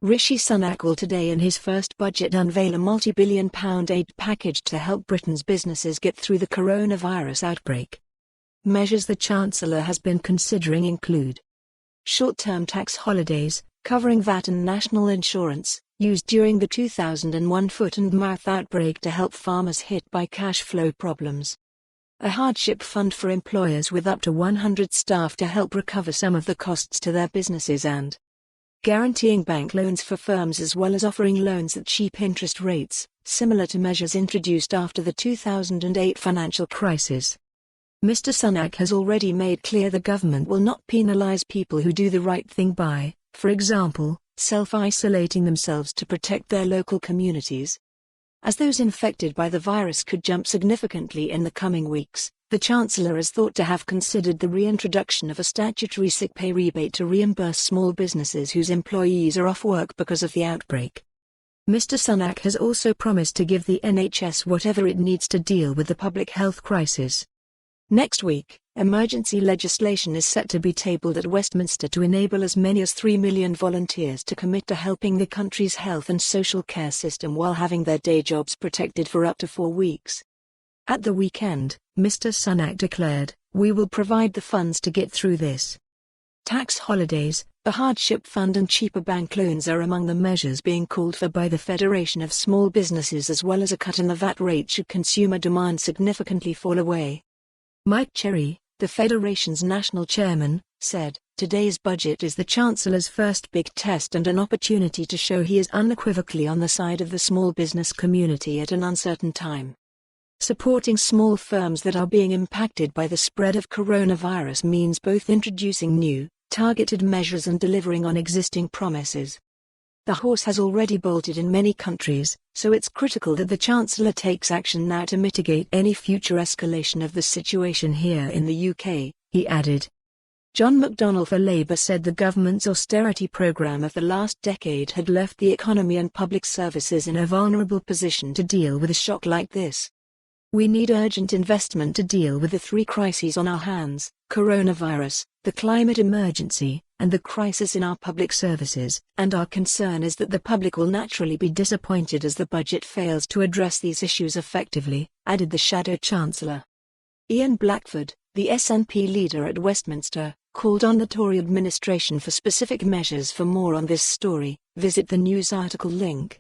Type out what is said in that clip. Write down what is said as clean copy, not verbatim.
Rishi Sunak will today in his first budget unveil a multi-billion-pound aid package to help Britain's businesses get through the coronavirus outbreak. Measures the Chancellor has been considering include short-term tax holidays, covering VAT and National Insurance, used during the 2001 foot-and-mouth outbreak to help farmers hit by cash flow problems. A hardship fund for employers with up to 100 staff to help recover some of the costs to their businesses, and guaranteeing bank loans for firms as well as offering loans at cheap interest rates, similar to measures introduced after the 2008 financial crisis. Mr. Sunak has already made clear the government will not penalise people who do the right thing by, for example, self-isolating themselves to protect their local communities. As those infected by the virus could jump significantly in the coming weeks, the Chancellor is thought to have considered the reintroduction of a statutory sick pay rebate to reimburse small businesses whose employees are off work because of the outbreak. Mr. Sunak has also promised to give the NHS whatever it needs to deal with the public health crisis. Next week, emergency legislation is set to be tabled at Westminster to enable as many as 3 million volunteers to commit to helping the country's health and social care system while having their day jobs protected for up to 4 weeks. At the weekend, Mr. Sunak declared, "We will provide the funds to get through this." Tax holidays, a hardship fund and cheaper bank loans are among the measures being called for by the Federation of Small Businesses, as well as a cut in the VAT rate should consumer demand significantly fall away. Mike Cherry, the Federation's national chairman, said, "Today's budget is the Chancellor's first big test and an opportunity to show he is unequivocally on the side of the small business community at an uncertain time. Supporting small firms that are being impacted by the spread of coronavirus means both introducing new, targeted measures and delivering on existing promises. The horse has already bolted in many countries, so it's critical that the Chancellor takes action now to mitigate any future escalation of the situation here in the UK," he added. John McDonnell for Labour said the government's austerity programme of the last decade had left the economy and public services in a vulnerable position to deal with a shock like this. "We need urgent investment to deal with the 3 crises on our hands: coronavirus, the climate emergency, and the crisis in our public services, and our concern is that the public will naturally be disappointed as the budget fails to address these issues effectively," added the Shadow Chancellor. Ian Blackford, the SNP leader at Westminster, called on the Tory administration for specific measures. For more on this story, visit the news article link.